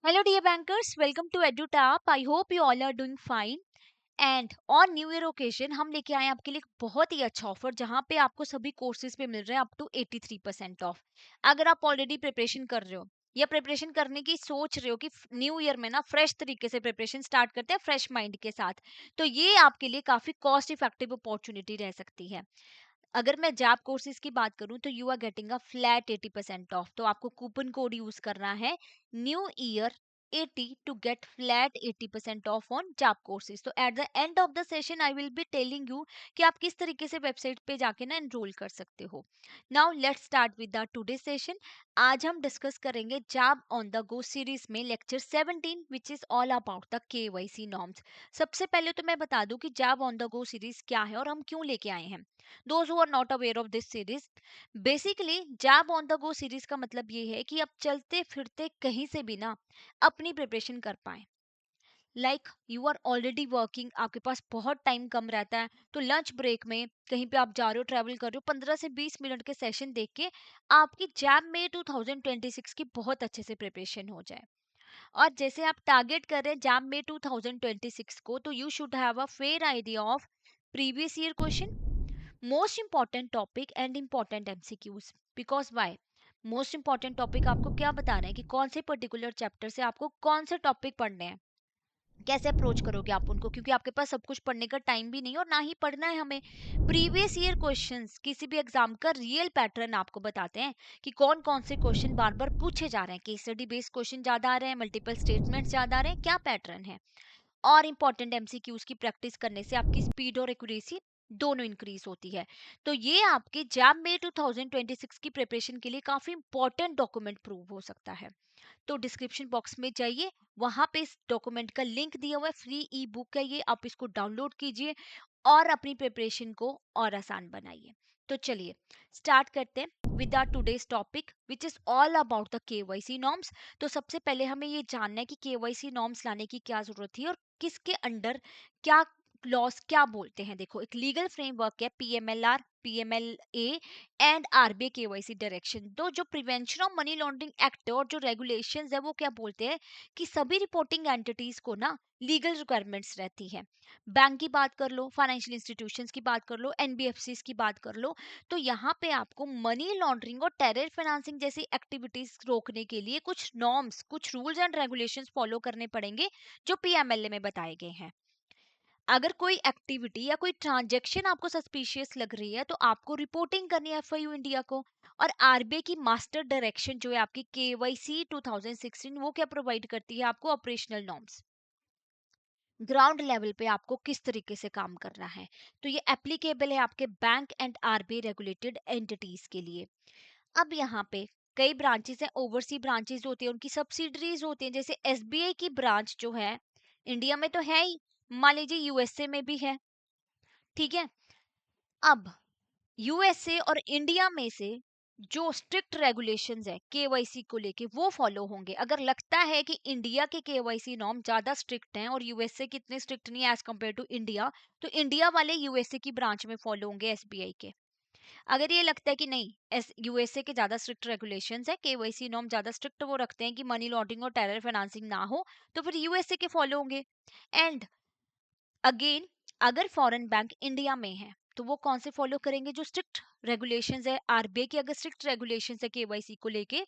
Hello, dear bankers. Welcome to EduTap. I hope you all are doing fine. And on new year occasion हम लेके आए हैं आपके लिए एक बहुत ही अच्छा ऑफर जहां पे आपको सभी कोर्सेज पे मिल रहे हैं अप टू 83% ऑफ। अगर आप ऑलरेडी प्रिपरेशन कर रहे हो या प्रिपरेशन करने की सोच रहे हो कि न्यू ईयर में ना फ्रेश तरीके से प्रिपरेशन स्टार्ट करते हैं फ्रेश माइंड के साथ, तो ये आपके लिए काफी कॉस्ट इफेक्टिव अपॉर्चुनिटी रह सकती है। अगर मैं जॉब कोर्सेज की बात करूं तो you are getting a flat 80% off. तो आपको कूपन कोड यूज करना है new year 80 to get flat 80% off on job courses। तो at the end of the session I will be telling you कि आप किस तरीके से वेबसाइट पे जाके ना एनरोल कर सकते हो। Now let's start with the today session. आज हम डिस्कस करेंगे job on the go series में lecture 17 which is all about the KYC norms. सबसे पहले तो मैं बता दूं कि job on the go series क्या है और हम क्यों लेके आए हैं। Those who are not aware of this series, basically job on the go series का मतलब ये है कि आप चलते फिरते कहीं से भी ना अपनी प्रिपरेशन कर पाए। Like you are already working, आपके पास बहुत टाइम कम रहता है, तो लंच ब्रेक में कहीं पे आप जा रहे हो, ट्रैवल कर रहे हो, 15 से 20 मिनट के सेशन देख के आपकी जैम में 2026 की बहुत अच्छे से प्रिपरेशन हो जाए। और जैसे आप टारगेट कर रहे हैं जैम में 2026 को, तो you should have a fair idea of previous year question, most important topic and important MCQs. Because why most important topic आपको क्या बता रहे हैं कि कौन से पर्टिकुलर चैप्टर से आपको कौन से टॉपिक पढ़ने हैं, कैसे अप्रोच करोगे आप उनको, क्योंकि आपके पास सब कुछ पढ़ने का टाइम भी नहीं और ना ही पढ़ना है हमें। प्रीवियस ईयर क्वेश्चंस किसी भी एग्जाम का रियल पैटर्न आपको बताते हैं कि कौन कौन से क्वेश्चन बार बार पूछे जा रहे हैं, केस स्टडी बेस्ड क्वेश्चन ज्यादा आ रहे हैं, मल्टीपल स्टेटमेंट्स ज्यादा आ रहे हैं, क्या पैटर्न है। और इंपॉर्टेंट एमसीक्यूज की प्रैक्टिस करने से आपकी स्पीड और एक्यूरेसी दोनों इंक्रीज होती है। तो ये आपके जैम में 2026 की प्रिपरेशन के लिए काफी इंपॉर्टेंट डॉक्यूमेंट प्रूव हो सकता है। तो डिस्क्रिप्शन बॉक्स में जाइए, वहां पे इस डॉक्यूमेंट का लिंक दिया हुआ है, फ्री ई बुक है ये, आप इसको डाउनलोड कीजिए और अपनी प्रिपरेशन को और आसान बनाइए। तो चलिए स्टार्ट करते हैं with our today's topic which is all about the KYC norms. तो सबसे पहले हमें ये जानना है कि केवाईसी नॉर्म्स लाने की क्या जरूरत थी और किसके अंडर क्या लॉस क्या बोलते हैं। देखो, एक लीगल फ्रेमवर्क है PMLR, PMLA and RBI KYC direction. तो जो prevention of money laundering act और जो रेगुलेशंस है वो क्या बोलते हैं कि सभी रिपोर्टिंग एंटिटीज को ना लीगल रिक्वायरमेंट्स रहती है। बैंक की बात कर लो, फाइनेंशियल इंस्टीट्यूशंस की बात कर लो, एनबीएफसीज की बात कर लो, तो यहाँ पे आपको मनी लॉन्ड्रिंग और टेरर फाइनेंसिंग जैसी एक्टिविटीज रोकने के लिए कुछ नॉर्म्स, कुछ रूल्स एंड रेगुलेशंस फॉलो करने पड़ेंगे जो पीएमएलए में बताए गए हैं। अगर कोई एक्टिविटी या कोई ट्रांजैक्शन आपको सस्पिशियस लग रही है तो आपको रिपोर्टिंग करनी है एफआईयू इंडिया को। और आरबीआई की मास्टर डायरेक्शन जो है आपकी केवाईसी 2016, वो क्या प्रोवाइड करती है आपको ऑपरेशनल नॉर्म्स, ग्राउंड लेवल पे आपको किस तरीके से काम करना है। तो ये एप्लीकेबल है आपके bank and RBI regulated entities के लिए। अब यहाँ पे कई ब्रांचेस हैं, ओवरसी ब्रांचेस होती है, उनकी सब्सिडरीज होती हैं। जैसे एसबीआई की ब्रांच जो है इंडिया में तो है ही, मान लीजिए यूएसए में भी है, ठीक है। अब यूएसए और इंडिया में से जो स्ट्रिक्ट रेगुलेशंस है केवाईसी को लेके वो फॉलो होंगे। अगर लगता है कि इंडिया के केवाईसी नॉर्म ज्यादा स्ट्रिक्ट हैं और यूएसए के इतने स्ट्रिक्ट नहीं है एज कम्पेयर टू इंडिया, तो इंडिया वाले यूएसए की ब्रांच में फॉलो होंगे एसबीआई के। अगर ये लगता है कि नहीं, एस यूएसए के ज्यादा स्ट्रिक्ट रेगुलेशंस है, केवाईसी नॉर्म ज्यादा स्ट्रिक्ट वो रखते हैं कि मनी लॉन्ड्रिंग और टेरर फाइनेंसिंग ना हो, तो फिर यूएसए के फॉलो होंगे। एंड अगेन, अगर फॉरेन बैंक इंडिया में है तो वो कौन से फॉलो करेंगे, जो स्ट्रिक्ट रेगुलेशंस है आरबीआई की, अगर स्ट्रिक्ट रेगुलेशंस है केवाईसी को लेके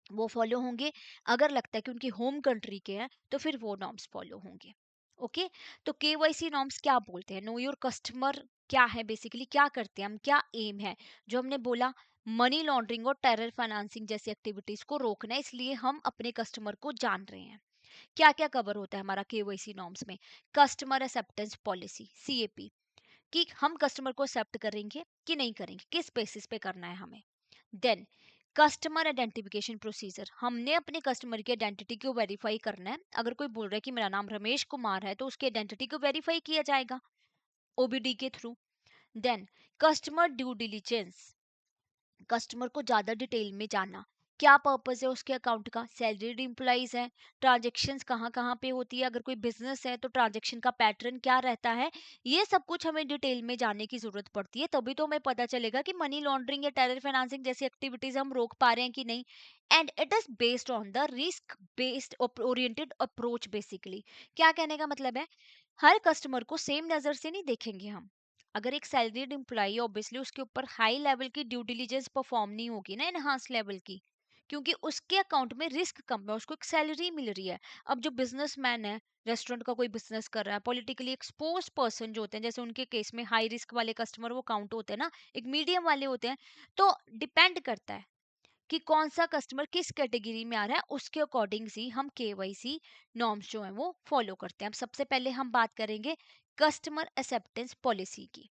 वो फॉलो होंगे। अगर लगता है कि उनकी होम कंट्री के हैं तो फिर वो नॉर्म्स फॉलो होंगे। ओके, तो केवाईसी नॉर्म्स क्या बोलते हैं, नो योर कस्टमर क्या है, बेसिकली क्या करते हैं हम, क्या एम है। जो हमने बोला मनी लॉन्ड्रिंग और टेरर फाइनेंसिंग जैसी एक्टिविटीज को रोकना है, इसलिए हम अपने कस्टमर को जान रहे हैं। क्या क्या कवर होता है हमारा केवाईसी नॉर्म्स में, कस्टमर एक्सेप्टेंस पॉलिसी सीएपी, कि हम कस्टमर को एक्सेप्ट करेंगे कि नहीं करेंगे, किस बेसिस पे करना है हमें। देन कस्टमर आइडेंटिफिकेशन प्रोसीजर, हमने अपने कस्टमर की आइडेंटिटी को वेरीफाई करना है। अगर कोई बोल रहा है कि मेरा नाम रमेश कुमार है तो उसकी आइडेंटिटी को वेरीफाई किया जाएगा ओबीडी के through. Then customer due diligence, customer को ज्यादा डिटेल में जानना क्या पर्पस है उसके अकाउंट का, सैलरीड एम्प्लॉइज है, ट्रांजेक्शन्स कहाँ कहाँ पे होती है, अगर कोई बिजनेस है तो ट्रांजेक्शन का पैटर्न क्या रहता है। ये सब कुछ हमें डिटेल में जानने की जरूरत पड़ती है, तभी तो हमें पता चलेगा कि मनी लॉन्ड्रिंग या टेरर फाइनेंसिंग जैसी एक्टिविटीज हम रोक पा रहे हैं कि नहीं। And it is based on the risk based oriented approach basically. क्या कहने का मतलब है, हर कस्टमर को सेम नजर से नहीं देखेंगे हम। अगर एक सैलरीड एम्प्लॉई ऑब्वियसली उसके ऊपर हाई लेवल की ड्यू डिलिजेंस परफॉर्म नहीं होगी ना, एनहांस लेवल की, क्योंकि उसके अकाउंट में रिस्क कम है, उसको एक सैलरी मिल रही है। अब जो बिजनेसमैन है, रेस्टोरेंट का कोई बिजनेस कर रहा है, पॉलिटिकली एक्सपोज पर्सन जो होते हैं, जैसे उनके केस में हाई रिस्क वाले कस्टमर वो काउंट होते हैं ना, एक मीडियम वाले होते हैं। तो डिपेंड करता है कि कौन सा कस्टमर किस कैटेगरी में आ रहा है, उसके अकॉर्डिंग ही हम केवाईसी नॉर्म्स जो है वो फॉलो करते हैं। अब सबसे पहले हम बात करेंगे कस्टमर एक्सेप्टेंस पॉलिसी की,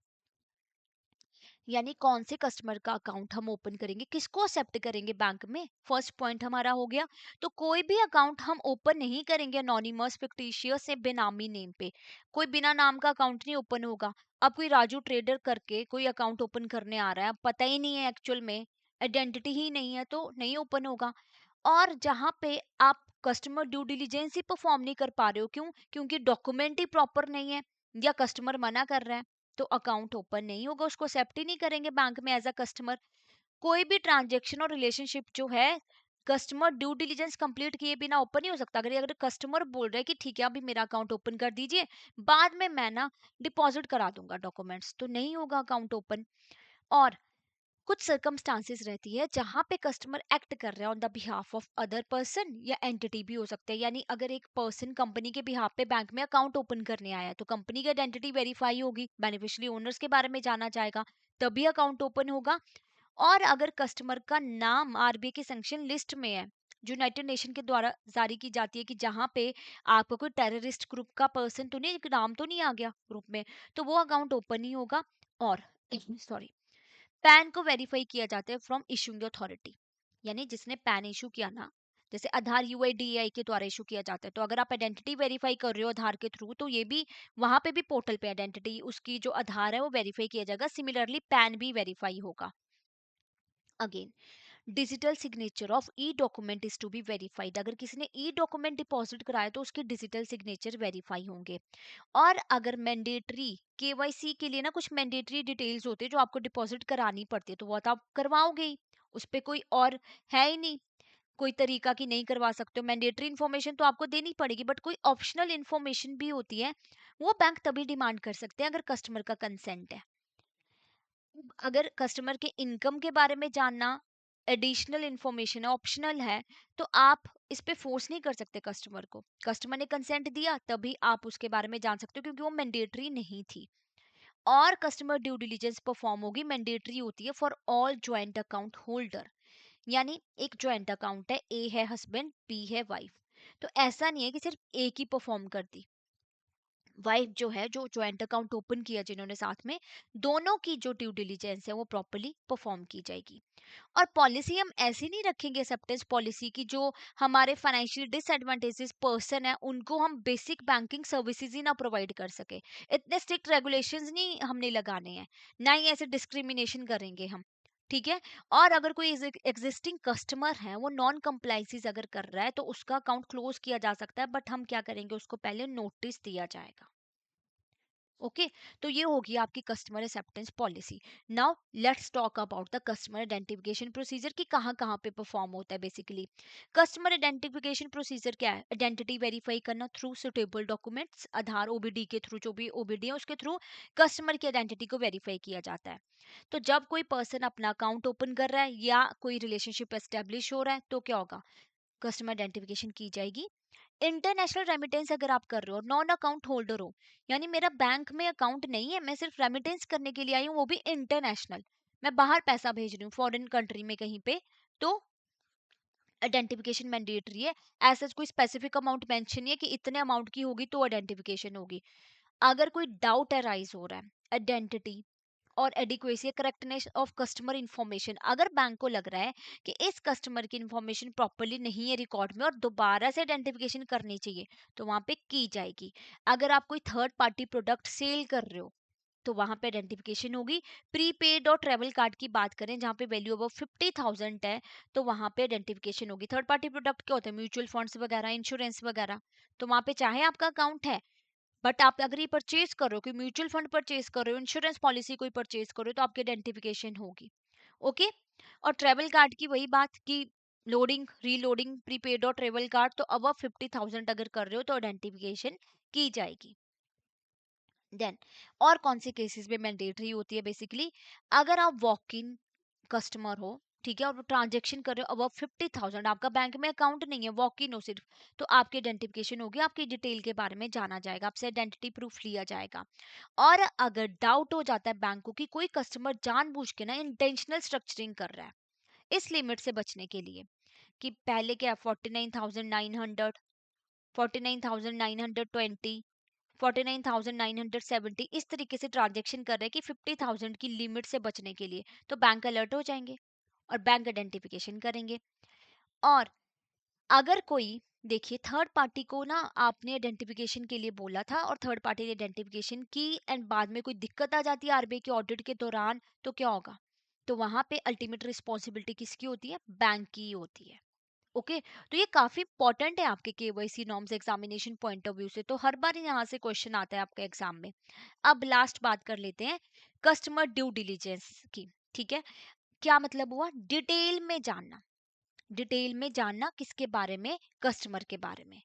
यानी कौन से कस्टमर का अकाउंट हम ओपन करेंगे, किसको एक्सेप्ट करेंगे बैंक में। फर्स्ट पॉइंट हमारा हो गया। तो कोई भी अकाउंट हम ओपन नहीं करेंगे अनोनिमस फिक्टिशियस से बेनामी नेम पे, कोई बिना नाम का अकाउंट नहीं ओपन होगा। अब कोई राजू ट्रेडर करके कोई अकाउंट ओपन करने आ रहा है, अब पता ही नहीं है एक्चुअल में, आइडेंटिटी ही नहीं है, तो नहीं ओपन होगा। और जहां पे आप कस्टमर ड्यू डिलिजेंस ही परफॉर्म नहीं कर पा रहे हो, क्यों, क्योंकि डॉक्यूमेंट ही प्रॉपर नहीं है या कस्टमर मना कर रहा है, तो अकाउंट ओपन नहीं होगा, उसको एक्सेप्ट ही नहीं करेंगे बैंक में एज अ कस्टमर। कोई भी ट्रांजेक्शन और रिलेशनशिप जो है कस्टमर ड्यू डिलिजेंस कंप्लीट किए बिना ओपन नहीं हो सकता। अगर अगर कस्टमर बोल रहे हैं कि ठीक है अभी मेरा अकाउंट ओपन कर दीजिए, बाद में मैं ना डिपॉजिट करा दूंगा डॉक्यूमेंट्स, तो नहीं होगा अकाउंट ओपन। और कुछ सर्कमस्टांसेस रहती है जहां पे कस्टमर एक्ट कर रहा है on the behalf of other person या एंटिटी भी हो सकते हैं, यानी अगर एक पर्सन कंपनी के बिहाफ पे बैंक में अकाउंट ओपन करने आया है तो कंपनी की आइडेंटिटी वेरीफाई होगी, बेनिफिशियरी ओनर्स के बारे में जाना जाएगा, तभी अकाउंट ओपन होगा। और अगर कस्टमर का नाम आरबीआई की सैंक्शन लिस्ट में है, जो यूनाइटेड नेशन के द्वारा जारी की जाती है, कि जहां पे आपका कोई टेररिस्ट ग्रुप का पर्सन तो नहीं, नाम तो नहीं आ गया ग्रुप में, तो वो अकाउंट ओपन नहीं होगा। और सॉरी, पैन को वेरीफाई किया जाता है फ्रॉम इशूइंग अथॉरिटी, यानी जिसने पैन इशू किया ना, जैसे आधार यूआईडीएआई के द्वारा इशू किया जाता है, तो अगर आप आइडेंटिटी वेरीफाई कर रहे हो आधार के थ्रू, तो ये भी वहां पे भी पोर्टल पे आइडेंटिटी उसकी जो आधार है वो वेरीफाई किया जाएगा, सिमिलरली पैन भी वेरीफाई होगा। Again, digital signature of e document is to be verified, अगर किसी ने ई डॉक्यूमेंट डिपॉजिट कराया तो उसके डिजिटल सिग्नेचर वेरीफाई होंगे। और अगर मैंडेटरी केवाईसी के लिए ना कुछ मैंडेटरी डिटेल्स होते हैं जो आपको डिपॉजिट करानी पड़ती है, तो वो तो आप करवाओगे ही, उस पे कोई और है ही नहीं कोई तरीका कि नहीं करवा सकते हो। मैंडेटरी इन्फॉर्मेशन तो आपको देनी पड़ेगी, बट कोई ऑप्शनल इन्फॉर्मेशन भी होती है, वो बैंक तभी डिमांड कर सकते हैं अगर कस्टमर का कंसेंट है। अगर कस्टमर के इनकम के बारे में जानना एडिशनल इंफॉर्मेशन है, ऑप्शनल है, तो आप इस पे फोर्स नहीं कर सकते कस्टमर को। कस्टमर ने कंसेंट दिया तभी आप उसके बारे में जान सकते हो, क्योंकि वो मैंडेटरी नहीं थी। और कस्टमर ड्यू डिलिजेंस परफॉर्म होगी, मैंडेटरी होती है for all joint account holder, यानी एक ज्वाइंट अकाउंट है, ए है हस्बैंड, बी है वाइफ, तो ऐसा नहीं है कि सिर्फ एक ही परफॉर्म करती। वाइफ जो है, जो ज्वाइंट अकाउंट ओपन किया जिन्होंने साथ में, दोनों की जो ड्यू डिलिजेंस है वो प्रॉपर्ली परफॉर्म की जाएगी। और पॉलिसी हम ऐसी नहीं रखेंगे एक्सेप्टेंस पॉलिसी की, जो हमारे फाइनेंशियल डिसएडवांटेजेस पर्सन है उनको हम बेसिक बैंकिंग सर्विसेज ही ना प्रोवाइड कर सके। इतने स्ट्रिक्ट रेगुलेशंस नहीं हमने लगाने हैं, ना ही ऐसे डिस्क्रिमिनेशन करेंगे हम, ठीक है। और अगर कोई एग्जिस्टिंग कस्टमर है वो नॉन कंप्लाइंसिस अगर कर रहा है तो उसका अकाउंट क्लोज किया जा सकता है, बट हम क्या करेंगे, उसको पहले नोटिस दिया जाएगा। ओके, तो ये होगी आपकी customer acceptance policy. Now let's talk about the customer identification procedure कि कहाँ कहाँ पे परफॉर्म होता है बेसिकली। कस्टमर आइडेंटिफिकेशन प्रोसीजर क्या है, आइडेंटिटी वेरीफाई करना थ्रू सुटेबल डॉक्यूमेंट्स, आधार ओबीडी के थ्रू, जो भी ओबीडी है उसके थ्रू कस्टमर की आइडेंटिटी को वेरीफाई किया जाता है। तो जब कोई पर्सन अपना अकाउंट ओपन कर रहा है या कोई रिलेशनशिप एस्टेब्लिश हो रहा है तो क्या होगा, कस्टमर आइडेंटिफिकेशन की जाएगी। इंटरनेशनल रेमिटेंस अगर आप कर रहे हो, नॉन अकाउंट होल्डर हो, यानी मेरा बैंक में अकाउंट नहीं है, मैं सिर्फ रेमिटेंस करने के लिए आई हूँ, वो भी इंटरनेशनल, मैं बाहर पैसा भेज रही हूँ फॉरेन कंट्री में कहीं पे, तो आइडेंटिफिकेशन मैंडेटरी है। ऐसा कोई स्पेसिफिक अमाउंट मेंशन नहीं है कि इतने अमाउंट की होगी तो आइडेंटिफिकेशन होगी। अगर कोई डाउट अराइज हो रहा है आइडेंटिटी और adequacy correctness of customer information, अगर बैंक को लग रहा है कि इस कस्टमर की इंफॉर्मेशन प्रॉपरली नहीं है रिकॉर्ड में और दोबारा से आइडेंटिफिकेशन करनी चाहिए, तो वहां पे की जाएगी। अगर आप कोई थर्ड पार्टी प्रोडक्ट सेल कर रहे हो तो वहां पे आइडेंटिफिकेशन होगी। प्रीपेड और ट्रेवल कार्ड की बात करें जहाँ पे वैल्यू अबव 50,000 है, तो वहां पे आइडेंटिफिकेशन होगी। थर्ड पार्टी प्रोडक्ट क्या होते हैं? म्यूचुअल फंड्स वगैरह, इंश्योरेंस वगैरह। तो वहां पे चाहे आपका अकाउंट है, बट आप अगर ये परचेज कर रहे हो, कोई म्यूचुअल फंड परचेज कर रहे हो, इंश्योरेंस पॉलिसी कोई परचेज कर रहे हो, तो आपकी आइडेंटिफिकेशन होगी। ओके। और ट्रेवल कार्ड की वही बात कि लोडिंग रीलोडिंग प्रीपेड और ट्रेवल कार्ड, तो अबव 50,000 अगर कर रहे हो तो आइडेंटिफिकेशन की जाएगी। देन और कौन से केसेस में मैंडेटरी होती है? बेसिकली अगर आप वॉक इन कस्टमर हो, ठीक है, और ट्रांजेक्शन कर रहे हो अबव 50,000, आपका बैंक में अकाउंट नहीं है, वॉक इन हो सिर्फ, तो आपकी आइडेंटिफिकेशन होगी, आपकी डिटेल के बारे में जाना जाएगा, आपसे आइडेंटिटी प्रूफ लिया जाएगा। और अगर डाउट हो जाता है बैंक को कि कोई कस्टमर जानबूझ के ना इंटेंशनल स्ट्रक्चरिंग कर रहा है, इस लिमिट से बचने के लिए कि पहले क्या 49,900, 49,920, 49,970, इस तरीके से ट्रांजेक्शन कर रहे हैं कि 50,000 की लिमिट से बचने के लिए, तो बैंक अलर्ट हो जाएंगे और बैंक आइडेंटिफिकेशन करेंगे। और अगर कोई, देखिए थर्ड पार्टी को ना आपने आइडेंटिफिकेशन के लिए बोला था और थर्ड पार्टी ने आइडेंटिफिकेशन की एंड बाद में कोई दिक्कत आ जाती है आरबीआई के ऑडिट के दौरान, तो क्या होगा? तो वहां पे अल्टीमेट रिस्पॉन्सिबिलिटी किसकी होती है? बैंक की होती है। ओके। तो ये काफी इंपॉर्टेंट है आपके KYC norms examination point of view से, तो हर बार यहाँ से क्वेश्चन आता है आपके एग्जाम में। अब लास्ट बात कर लेते हैं कस्टमर ड्यू डिलीजेंस की। ठीक है, क्या मतलब हुआ? डिटेल में जानना। डिटेल में जानना किसके बारे में? कस्टमर के बारे में।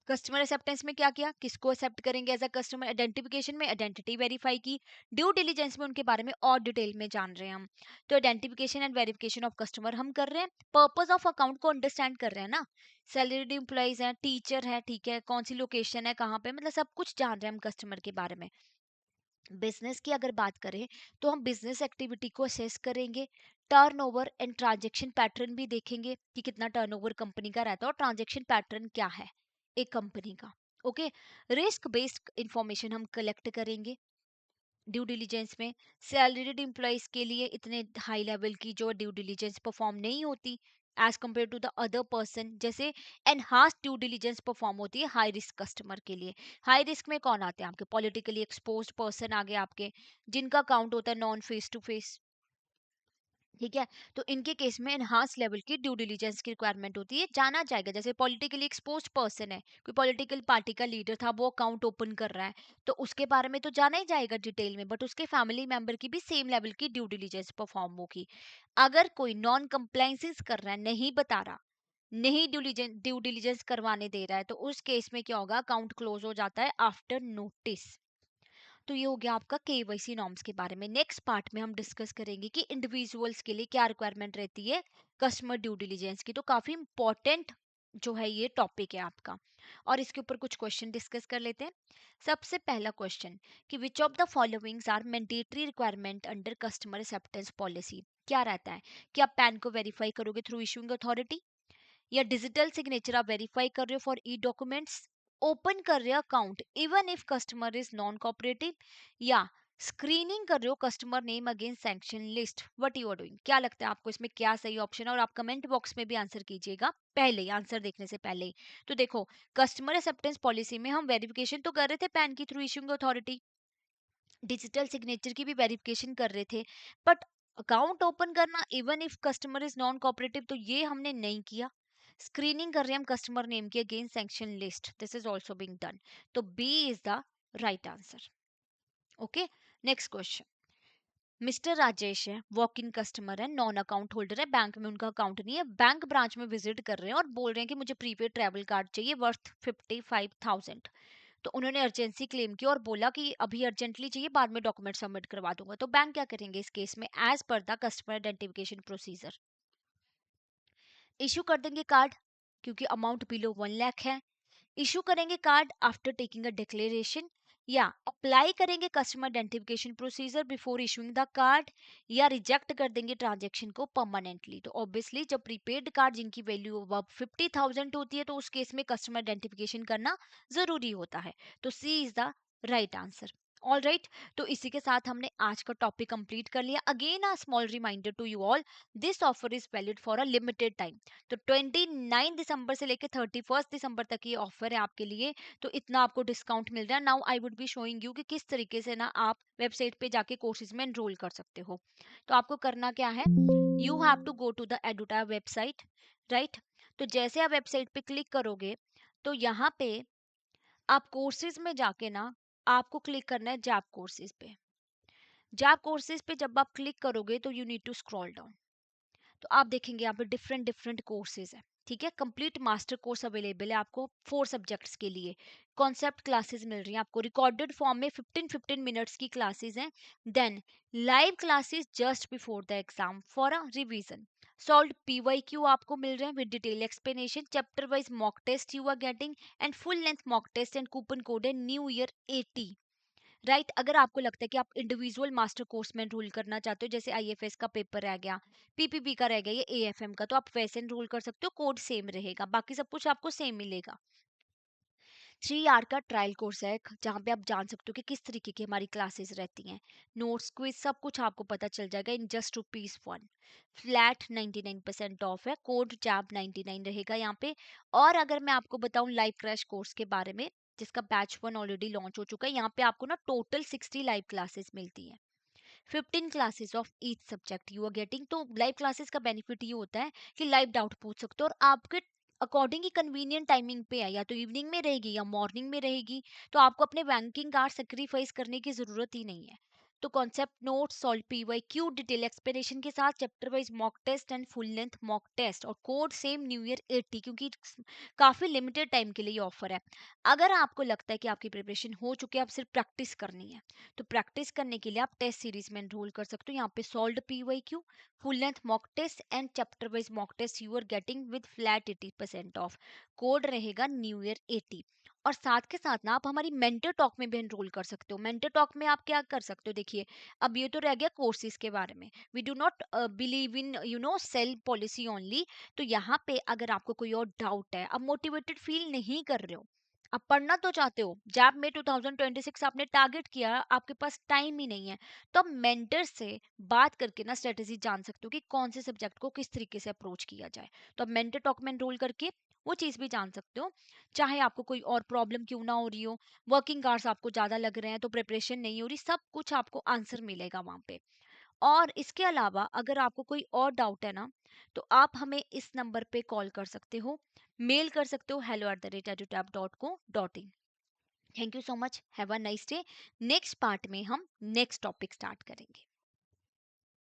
कस्टमर एक्सेप्टेंस में क्या किया? किसको एक्सेप्ट करेंगे एज अ कस्टमर? आइडेंटिफिकेशन में आइडेंटिटी वेरीफाई की। ड्यू डिलीजेंस में उनके बारे में और डिटेल में जान रहे हैं हम। तो identification and verification of customer हम कर रहे हैं, पर्पस ऑफ अकाउंट को अंडरस्टैंड कर रहे हैं ना। सैलरीड एम्प्लॉइज है, टीचर है, ठीक है, कौन सी लोकेशन है, कहाँ पे, मतलब सब कुछ जान रहे हैं हम कस्टमर के बारे में। बिजनेस की अगर बात करें तो हम बिजनेस एक्टिविटी को असेस करेंगे, टर्नओवर एंड ट्रांजैक्शन पैटर्न भी देखेंगे कि कितना टर्नओवर कंपनी का रहता है और ट्रांजैक्शन पैटर्न क्या है एक कंपनी का। ओके। रिस्क बेस्ड इंफॉर्मेशन हम कलेक्ट करेंगे ड्यू डिलीजेंस में। सैलरीड एम्प्लॉयज के लिए इतने हाई लेवल की जो ड्यू डिलीजेंस परफॉर्म नहीं होती as compare to the other person, जैसे एनहांस ड्यू डिलीजेंस परफॉर्म होती है हाई रिस्क कस्टमर के लिए। हाई रिस्क में कौन आते हैं? आपके पॉलिटिकली एक्सपोज्ड पर्सन आगे, आपके जिनका काउंट होता है नॉन फेस टू फेस। ठीक है, तो इनके केस में एनहांस लेवल की ड्यू डिलीजेंस की रिक्वायरमेंट होती है। जाना जाएगा जैसे पॉलिटिकली एक्सपोज्ड पर्सन है, कोई पॉलिटिकल पार्टी का लीडर था, वो अकाउंट ओपन कर रहा है, तो उसके बारे में तो जाना ही जाएगा डिटेल में, बट उसके फैमिली मेंबर की भी सेम लेवल की ड्यू डिलीजेंस परफॉर्म होगी। अगर कोई नॉन कंप्लाइंसेस कर रहा है, नहीं बता रहा, नहीं ड्यू डिलीजेंस करवाने दे रहा है, तो उस केस में क्या होगा? अकाउंट क्लोज हो जाता है आफ्टर नोटिस। तो ये हो गया आपका केवाईसी नॉर्म्स के बारे में। नेक्स्ट पार्ट में हम डिस्कस करेंगे कि इंडिविजुअल्स के लिए क्या रिक्वायरमेंट रहती है कस्टमर ड्यू डिलीजेंस की। तो काफी इंपॉर्टेंट जो है ये टॉपिक है आपका, और इसके ऊपर कुछ क्वेश्चन डिस्कस कर लेते हैं। सबसे पहला क्वेश्चन कि which of the followings are mandatory requirement under customer acceptance policy? क्या रहता है कि आप पैन को वेरीफाई करोगे थ्रू इशूइंग अथॉरिटी, या डिजिटल सिग्नेचर आप वेरीफाई कर रहे हो फॉर ई डॉक्यूमेंट्स, ओपन कर रहे हो account even if customer is non cooperative, या स्क्रीनिंग कर रहे हो customer name against sanction list. What you are doing? क्या लगता है आपको इसमें क्या सही ऑप्शन है? और आप कमेंट बॉक्स में भी आंसर कीजिएगा पहले ही, आंसर देखने से पहले ही। तो देखो, कस्टमर एक्सेप्टेंस पॉलिसी में हम वेरिफिकेशन तो कर रहे थे पैन की through issuing authority, digital signature की भी वेरिफिकेशन कर रहे थे, बट अकाउंट ओपन करना even if customer is non cooperative तो ये हमने नहीं किया। स्क्रीनिंग कर रहे हैं हम कस्टमर नेम की against sanction list, this is also being done. तो B is the right answer. Okay. Next question. Mister Rajesh है, वॉक इन कस्टमर है, नॉन अकाउंट होल्डर है, बैंक में उनका अकाउंट नहीं है, बैंक ब्रांच में विजिट कर रहे हैं और बोल रहे हैं कि मुझे प्रीपेड ट्रैवल कार्ड चाहिए वर्थ 55,000। तो उन्होंने अर्जेंसी क्लेम की और बोला कि अभी अर्जेंटली चाहिए, बाद में डॉक्यूमेंट सबमिट करवा दूंगा। तो बैंक क्या करेंगे इस केस में? As per the customer identification procedure issue कर देंगे कार्ड, क्योंकि अमाउंट बिलो 1 लाख है। इशू करेंगे card after taking a declaration, या अप्लाई करेंगे customer identification procedure before issuing the card, या रिजेक्ट कर देंगे ट्रांजेक्शन को परमानेंटली। तो ऑब्वियसली जब प्रीपेड कार्ड जिनकी वैल्यू अब 50,000 होती है, तो उस केस में कस्टमर आइडेंटिफिकेशन करना जरूरी होता है। तो C is the right answer. All right, तो इसी के साथ हमने आज का टॉपिक कंप्लीट कर लिया। Again a small reminder to you all, this offer is valid for a limited time. तो 29 दिसंबर से लेकर 31 दिसंबर तक ये ऑफर है आपके लिए। तो इतना आपको डिस्काउंट मिल रहा है। Now I would be showing you कि किस तरीके से ना आप वेबसाइट पे जाके कोर्सेज में एनरोल कर सकते हो। तो आपको करना क्या है, you have to go to the Eduta website, right. तो जैसे आप वेबसाइट पे क्लिक करोगे तो यहाँ पे आप कोर्सेज में जाके ना आपको क्लिक करना है जैप कोर्सेज पे। जैप कोर्सेज पे जब आप क्लिक करोगे तो you need to scroll down. तो आप देखेंगे यहाँ पे डिफरेंट डिफरेंट कोर्सेज है, ठीक है। कंप्लीट मास्टर कोर्स अवेलेबल है आपको 4 सब्जेक्ट्स के लिए। कॉन्सेप्ट क्लासेस मिल रही हैं आपको रिकॉर्डेड फॉर्म में, 15-15 मिनट्स की क्लासेस हैं। Then live classes just before the exam for a revision. Solve PYQ आपको मिल रहे हैं with detail explanation, chapter wise mock test you are getting, and full length mock test, and coupon code है new year 80, right. अगर आपको लगता है कि आप इंडिविजुअल मास्टर कोर्स में एनरोल करना चाहते हो, जैसे आईएफएस का पेपर रह गया, पीपीपी का रह गया, ये एएफएम का, तो आप वैसे एनरोल कर सकते हो। कोड सेम रहेगा, बाकी सब कुछ आपको सेम मिलेगा। 3 आवर का ट्रायल कोर्स है जहाँ पे आप जान सकते हो कि किस तरीके की हमारी क्लासेस रहती हैं। नोट्स क्विज सब कुछ आपको पता चल जाएगा इन जस्ट ₹1। फ्लैट 99% ऑफ है, कोड जैब 99 रहेगा यहाँ पे। और अगर मैं आपको बताऊं लाइव क्रैश कोर्स के बारे में, जिसका बैच 1 ऑलरेडी लॉन्च हो चुका है, यहाँ पे आपको ना टोटल 60 लाइव क्लासेस मिलती हैं। 15 classes of each subject you are getting. तो लाइव क्लासेस का बेनिफिट ये होता है कि लाइव डाउट पूछ सकते हो और आपके अकॉर्डिंग ही कन्वीनियंट टाइमिंग पे है, या तो इवनिंग में रहेगी या मॉर्निंग में रहेगी। तो आपको अपने बैंकिंग आवर सेक्रीफाइस करने की जरूरत ही नहीं है। तो concept note, solve PYQ, detail explanation के साथ chapter wise mock test and full length mock test, और कोड सेम न्यू ईयर 80, क्योंकि काफी लिमिटेड टाइम के लिए ये ऑफर है। अगर आपको लगता है कि आपकी प्रिपरेशन हो चुकी है, आप सिर्फ प्रैक्टिस करनी है, तो प्रैक्टिस करने के लिए आप टेस्ट सीरीज में एनरोल कर सकते हो। यहाँ पे solved PYQ, full length mock test and chapter wise mock test you are getting with flat 80% off. Code रहेगा न्यू ईयर 80। और साथ के साथ ना आप हमारी मेंटर टॉक में भी एनरोल कर सकते हो। मेंटर टॉक में आप क्या कर सकते हो, देखिए, अब ये तो रह गया कोर्सेज के बारे में। We do not believe in sale policy only. तो यहाँ पे अगर आपको कोई और डाउट है, अब मोटिवेटेड फील नहीं कर रहे हो, आप पढ़ना तो चाहते हो, जैब में 2026 आपने टारगेट किया, आपके पास टाइम ही नहीं है, तो आप मेंटर से बात करके ना स्ट्रेटेजी जान सकते हो कि कौन से सब्जेक्ट को किस तरीके से अप्रोच किया जाए। तो आप मेंटर टॉक में एनरोल करके वो चीज भी जान सकते हो। चाहे आपको कोई और प्रॉब्लम क्यों ना हो रही हो, वर्किंग आवर्स आपको ज्यादा लग रहे हैं तो प्रिपरेशन नहीं हो रही, सब कुछ आपको आंसर मिलेगा वहां पे। और इसके अलावा अगर आपको कोई और डाउट है ना, तो आप हमें इस नंबर पे कॉल कर सकते हो, मेल कर सकते हो hello@edutab.co.in। Thank you so much, have a nice day. Next part में हम नेक्स्ट टॉपिक स्टार्ट करेंगे।